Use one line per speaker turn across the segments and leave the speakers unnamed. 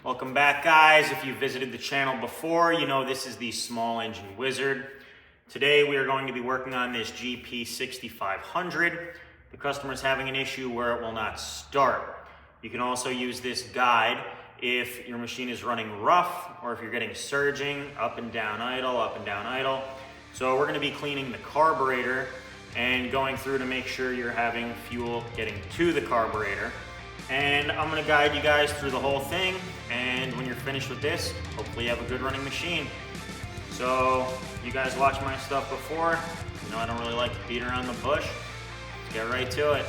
Welcome back, guys. If you've visited the channel before, you know this is the Small Engine Wizard. Today we are going to be working on this GP6500. The customer's having an issue where it will not start. You can also use this guide if your machine is running rough or if you're getting surging, up and down idle, up and down idle. So we're going to be cleaning the carburetor and going through to make sure you're having fuel getting to the carburetor. And I'm gonna guide you guys through the whole thing, and when you're finished with this, hopefully you have a good running machine. So, you guys watched my stuff before. You know I don't really like to beat around the bush. Let's get right to it.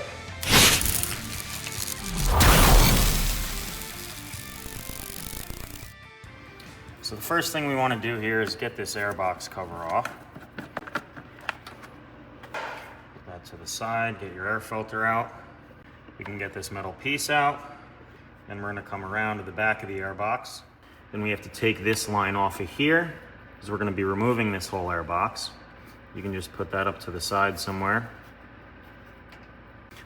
So the first thing we want to do here is get this airbox cover off. Put that to the side, get your air filter out. We can get this metal piece out, then we're gonna come around to the back of the airbox. Then we have to take this line off of here, because we're gonna be removing this whole airbox. You can just put that up to the side somewhere.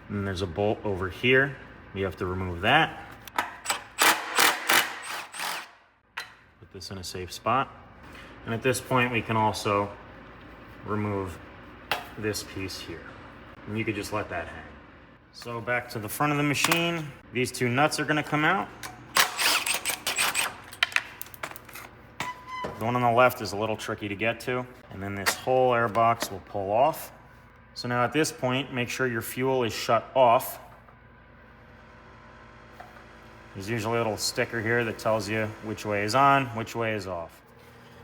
And then there's a bolt over here. We have to remove that. Put this in a safe spot. And at this point, we can also remove this piece here. And you could just let that hang. So back to the front of the machine, these two nuts are gonna come out. The one on the left is a little tricky to get to, and then this whole airbox will pull off. So now at this point, make sure your fuel is shut off. There's usually a little sticker here that tells you which way is on, which way is off.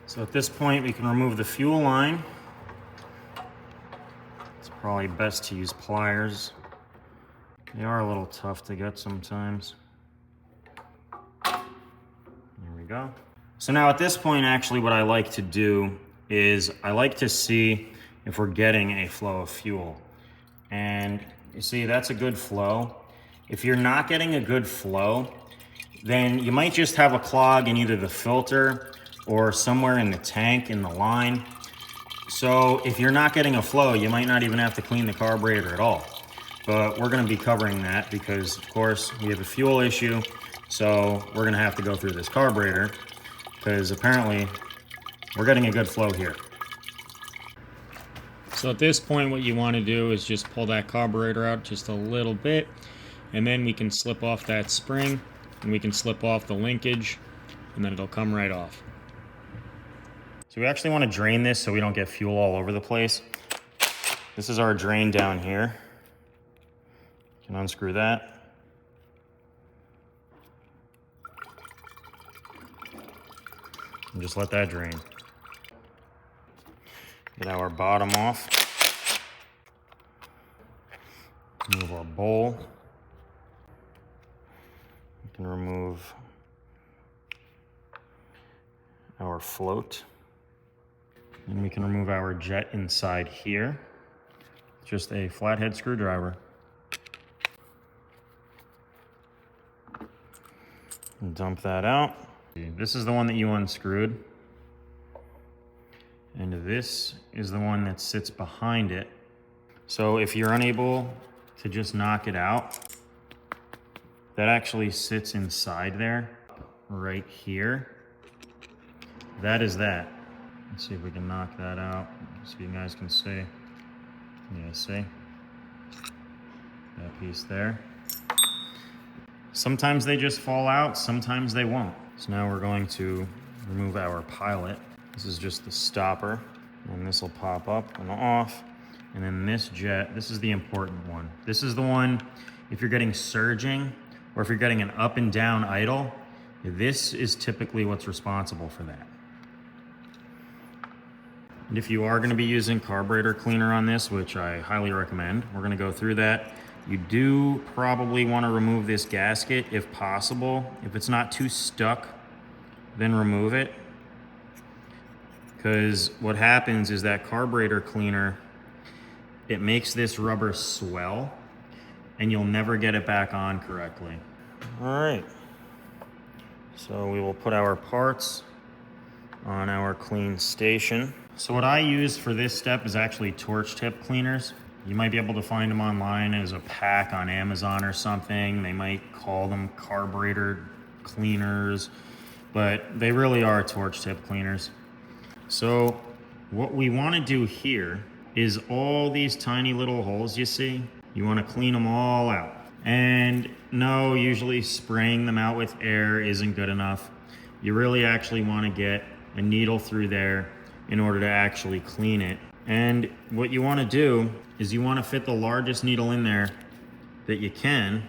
So at this point, we can remove the fuel line. It's probably best to use pliers. They are a little tough to get sometimes. There we go. So now at this point, actually what I like to do is I like to see if we're getting a flow of fuel. And you see, that's a good flow. If you're not getting a good flow, then you might just have a clog in either the filter or somewhere in the tank, in the line. So if you're not getting a flow, you might not even have to clean the carburetor at all. But we're gonna be covering that because, of course, we have a fuel issue, so we're gonna have to go through this carburetor because apparently we're getting a good flow here. So at this point, what you wanna do is just pull that carburetor out just a little bit, and then we can slip off that spring, and we can slip off the linkage, and then it'll come right off. So we actually wanna drain this so we don't get fuel all over the place. This is our drain down here. Can unscrew that. And just let that drain. Get our bottom off. Remove our bowl. We can remove our float. And we can remove our jet inside here. Just a flathead screwdriver. And dump that out. This is the one that you unscrewed. And this is the one that sits behind it. So if you're unable to just knock it out, that actually sits inside there, right here. That is that. Let's see if we can knock that out so you guys can see. Yeah, see? That piece there. Sometimes they just fall out, sometimes they won't. So now we're going to remove our pilot. This is just the stopper, and this will pop up and off. And then this jet, this is the important one. This is the one, if you're getting surging, or if you're getting an up and down idle, this is typically what's responsible for that. And if you are gonna be using carburetor cleaner on this, which I highly recommend, we're gonna go through that. You do probably want to remove this gasket if possible. If it's not too stuck, then remove it. Because what happens is that carburetor cleaner, it makes this rubber swell and you'll never get it back on correctly. All right, so we will put our parts on our clean station. So what I use for this step is actually torch tip cleaners. You might be able to find them online as a pack on Amazon or something. They might call them carburetor cleaners, but they really are torch tip cleaners. So what we want to do here is all these tiny little holes you see, you want to clean them all out. And no, usually spraying them out with air isn't good enough. You really actually want to get a needle through there in order to actually clean it. And what you want to do is you want to fit the largest needle in there that you can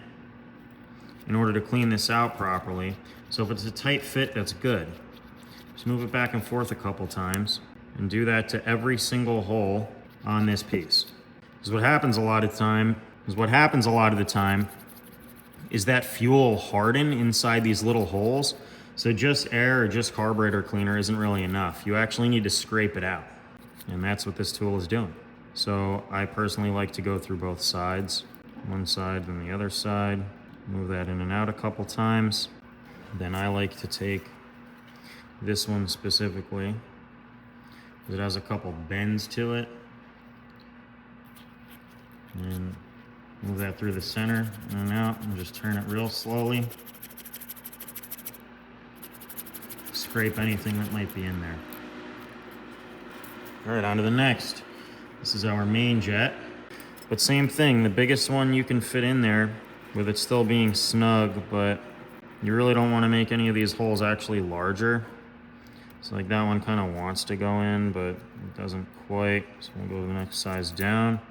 in order to clean this out properly. So if it's a tight fit, that's good. Just move it back and forth a couple times and do that to every single hole on this piece. Because what happens a lot of the time is that fuel will harden inside these little holes. So just air or just carburetor cleaner isn't really enough. You actually need to scrape it out. And that's what this tool is doing. So I personally like to go through both sides, one side then the other side, move that in and out a couple times. Then I like to take this one specifically, because it has a couple bends to it, and move that through the center in and out, and just turn it real slowly. Scrape anything that might be in there. All right, on to the next. This is our main jet, but same thing, the biggest one you can fit in there with it still being snug, but you really don't want to make any of these holes actually larger. So like that one kind of wants to go in, but it doesn't quite. So we'll go to the next size down.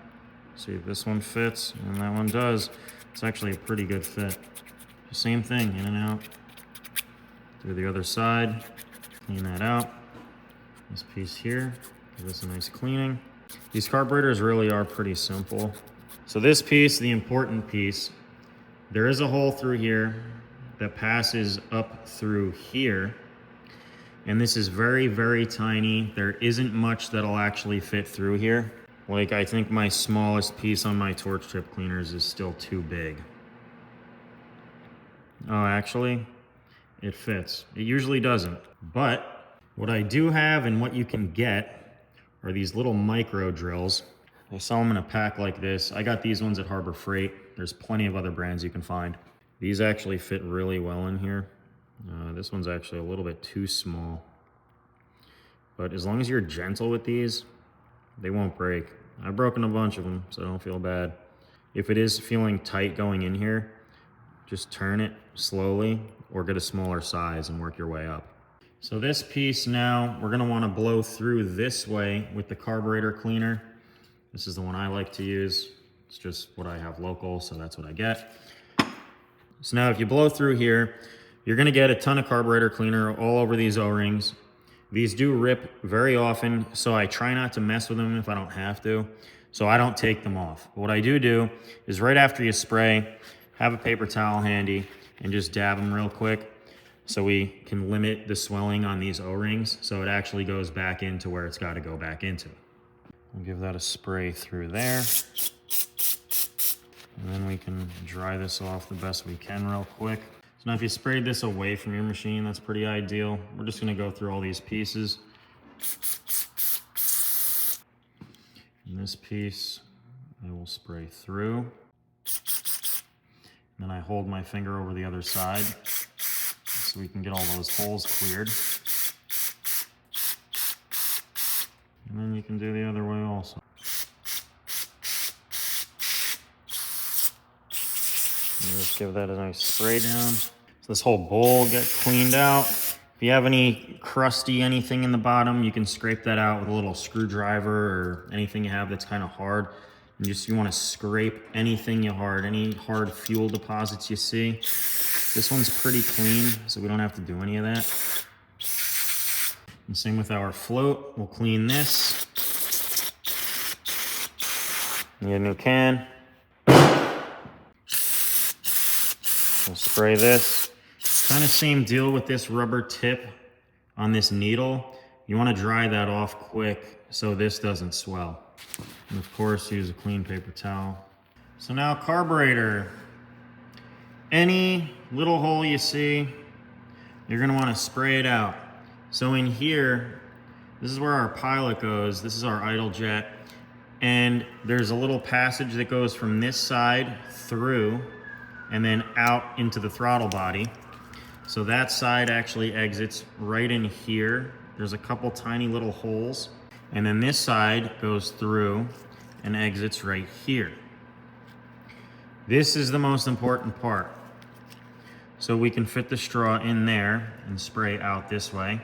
See if this one fits, and that one does. It's actually a pretty good fit. Same thing, in and out. Do the other side, clean that out. This piece here, give this a nice cleaning. These carburetors really are pretty simple. So this piece, the important piece, there is a hole through here that passes up through here. And this is very, very tiny. There isn't much that'll actually fit through here. Like, I think my smallest piece on my torch tip cleaners is still too big. Oh, actually, it fits. It usually doesn't. But what I do have and what you can get are these little micro drills. They sell them in a pack like this. I got these ones at Harbor Freight. There's plenty of other brands you can find. These actually fit really well in here. This one's actually a little bit too small. But as long as you're gentle with these, they won't break. I've broken a bunch of them, so don't feel bad. If it is feeling tight going in here, just turn it slowly or get a smaller size and work your way up. So this piece now, we're gonna wanna blow through this way with the carburetor cleaner. This is the one I like to use. It's just what I have local, so that's what I get. So now if you blow through here, you're gonna get a ton of carburetor cleaner all over these O-rings. These do rip very often, so I try not to mess with them if I don't have to. So I don't take them off. But what I do is right after you spray, have a paper towel handy and just dab them real quick so we can limit the swelling on these O-rings so it actually goes back into where it's gotta go back into. We'll give that a spray through there. And then we can dry this off the best we can real quick. So now if you sprayed this away from your machine, that's pretty ideal. We're just gonna go through all these pieces. And this piece, I will spray through. And then I hold my finger over the other side so we can get all those holes cleared. And then you can do the other way also. Just give that a nice spray down. So this whole bowl get cleaned out. If you have any crusty anything in the bottom, you can scrape that out with a little screwdriver or anything you have that's kind of hard. And you want to scrape anything any hard fuel deposits you see. This one's pretty clean, so we don't have to do any of that. And same with our float. We'll clean this. Need a new can. We'll spray this. Kind of same deal with this rubber tip on this needle. You want to dry that off quick so this doesn't swell. And of course, use a clean paper towel. So now carburetor. Any little hole you see, you're going to want to spray it out. So in here, this is where our pilot goes. This is our idle jet. And there's a little passage that goes from this side through and then out into the throttle body. So that side actually exits right in here. There's a couple tiny little holes. And then this side goes through and exits right here. This is the most important part. So we can fit the straw in there and spray out this way.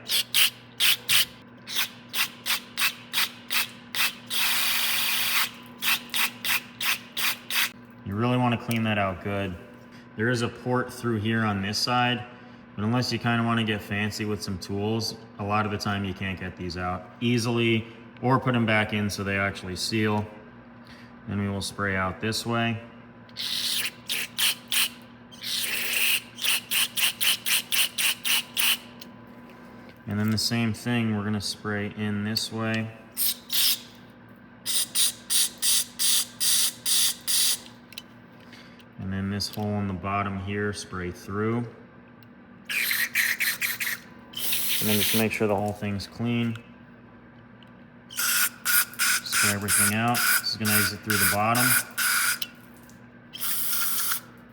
You really want to clean that out good. There is a port through here on this side, but unless you kind of want to get fancy with some tools, a lot of the time you can't get these out easily or put them back in so they actually seal. Then we will spray out this way. And then the same thing, we're gonna spray in this way. And then this hole in the bottom here, spray through. And then just make sure the whole thing's clean. Spray everything out. This is gonna exit through the bottom.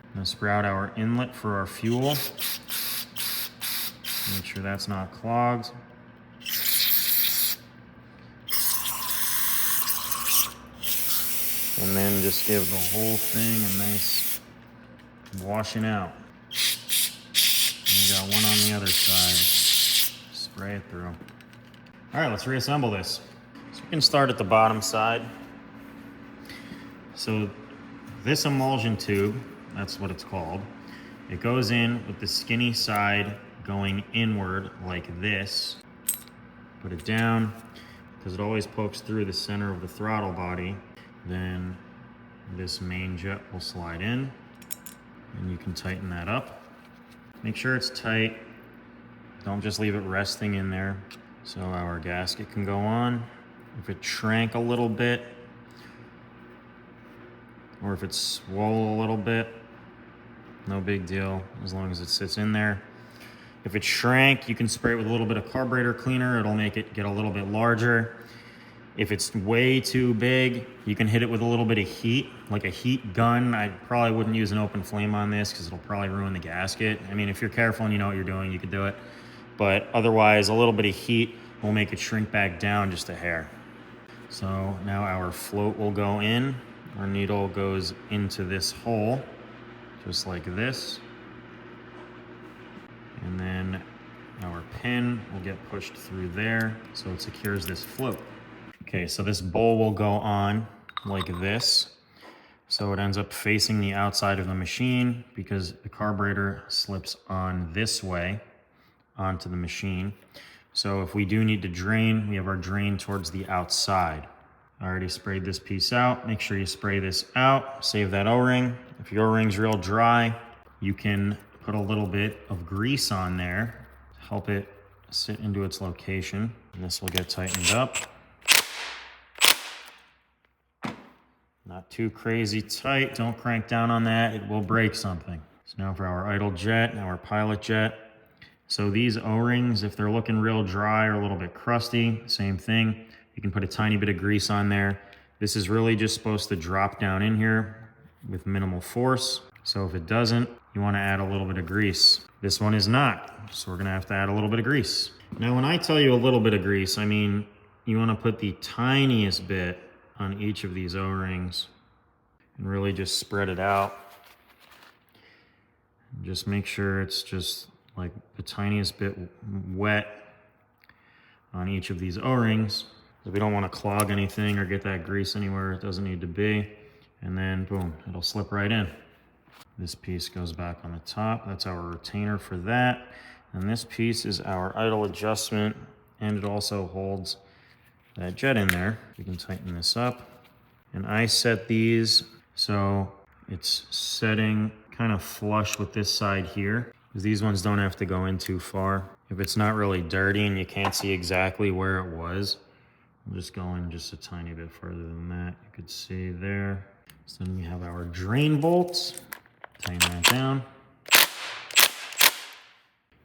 I'm gonna spray out our inlet for our fuel. Make sure that's not clogged. And then just give the whole thing a nice washing out. And you got one on the other side. Spray it through. All right, let's reassemble this. So we can start at the bottom side. So this emulsion tube, that's what it's called. It goes in with the skinny side going inward like this. Put it down, because it always pokes through the center of the throttle body. Then this main jet will slide in, and you can tighten that up. Make sure it's tight. Don't just leave it resting in there. So our gasket can go on. If it shrank a little bit, or if it swole a little bit, no big deal, as long as it sits in there. If it shrank, you can spray it with a little bit of carburetor cleaner. It'll make it get a little bit larger. If it's way too big, you can hit it with a little bit of heat, like a heat gun. I probably wouldn't use an open flame on this because it'll probably ruin the gasket. I mean, if you're careful and you know what you're doing, you could do it. But otherwise, a little bit of heat will make it shrink back down just a hair. So now our float will go in. Our needle goes into this hole, just like this. And then our pin will get pushed through there so it secures this float. Okay, so this bowl will go on like this. So it ends up facing the outside of the machine because the carburetor slips on this way onto the machine. So if we do need to drain, we have our drain towards the outside. I already sprayed this piece out. Make sure you spray this out, save that O-ring. If your O-ring's real dry, you can put a little bit of grease on there to help it sit into its location. And this will get tightened up. Not too crazy tight. Don't crank down on that. It will break something. So now for our idle jet, our pilot jet. So these O-rings, if they're looking real dry or a little bit crusty, same thing. You can put a tiny bit of grease on there. This is really just supposed to drop down in here with minimal force. So if it doesn't, you want to add a little bit of grease. This one is not, so we're going to have to add a little bit of grease. Now, when I tell you a little bit of grease, I mean you want to put the tiniest bit on each of these O-rings and really just spread it out. And just make sure it's just like the tiniest bit wet on each of these O-rings. We don't want to clog anything or get that grease anywhere it doesn't need to be. And then boom, it'll slip right in. This piece goes back on the top. That's our retainer for that. And this piece is our idle adjustment, and it also holds that jet in there. We can tighten this up. And I set these so it's setting kind of flush with this side here, because these ones don't have to go in too far. If it's not really dirty and you can't see exactly where it was, I'll just go in just a tiny bit further than that. You could see there. So then we have our drain bolts. Tighten that down.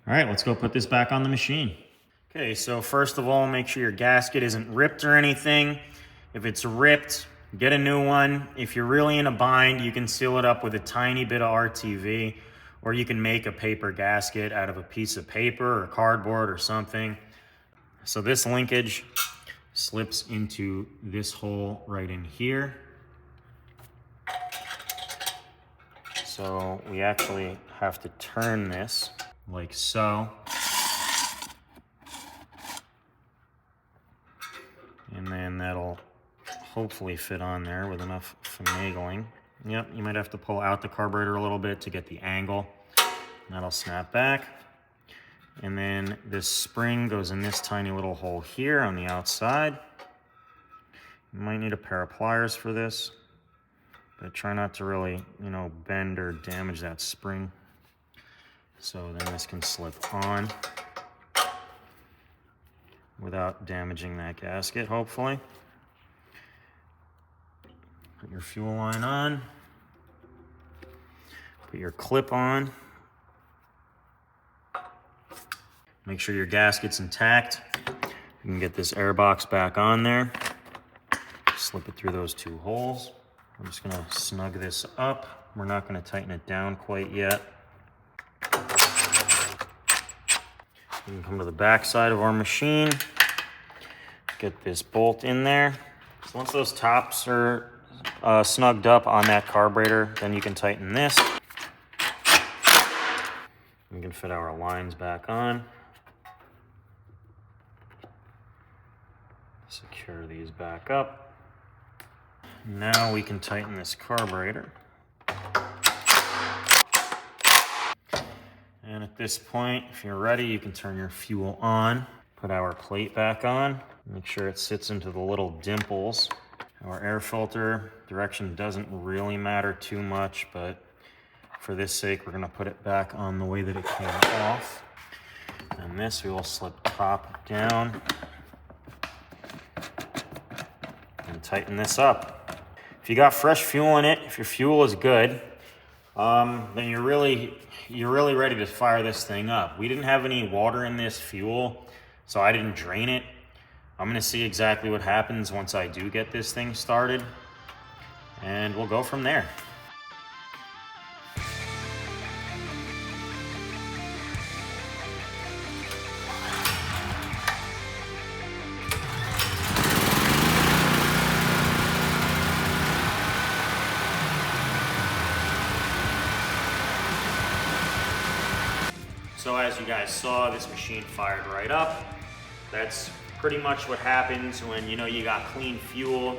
All right, let's go put this back on the machine. Okay, so first of all, make sure your gasket isn't ripped or anything. If it's ripped, get a new one. If you're really in a bind, you can seal it up with a tiny bit of RTV or you can make a paper gasket out of a piece of paper or cardboard or something. So this linkage slips into this hole right in here. So we actually have to turn this like so. And then that'll hopefully fit on there with enough finagling. Yep, you might have to pull out the carburetor a little bit to get the angle. That'll snap back. And then this spring goes in this tiny little hole here on the outside. You might need a pair of pliers for this, but try not to really, bend or damage that spring. So then this can slip on without damaging that gasket, hopefully. Put your fuel line on. Put your clip on. Make sure your gasket's intact. You can get this air box back on there. Slip it through those two holes. I'm just gonna snug this up. We're not gonna tighten it down quite yet. We can come to the back side of our machine. Get this bolt in there. So once those tops are snugged up on that carburetor, then you can tighten this. We can fit our lines back on. Secure these back up. Now we can tighten this carburetor. And at this point, if you're ready, you can turn your fuel on. Put our plate back on. Make sure it sits into the little dimples. Our air filter direction doesn't really matter too much, but for this sake, we're gonna put it back on the way that it came off. And this we will slip top down and tighten this up. If you got fresh fuel in it, if your fuel is good, then you're really ready to fire this thing up. We didn't have any water in this fuel, so I didn't drain it. I'm gonna see exactly what happens once I do get this thing started, and we'll go from there. So as you guys saw, this machine fired right up. That's pretty much what happens when you got clean fuel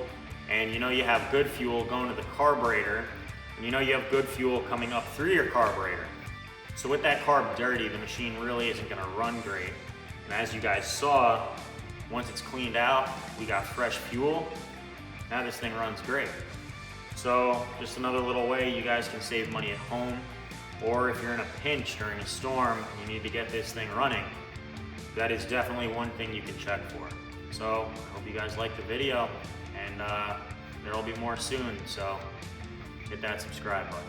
and you have good fuel going to the carburetor, and you have good fuel coming up through your carburetor. So with that carb dirty, the machine really isn't gonna run great. And as you guys saw, once it's cleaned out, we got fresh fuel. Now this thing runs great. So just another little way you guys can save money at home, or if you're in a pinch during a storm, you need to get this thing running. That is definitely one thing you can check for. So I hope you guys liked the video, and there will be more soon, so hit that subscribe button.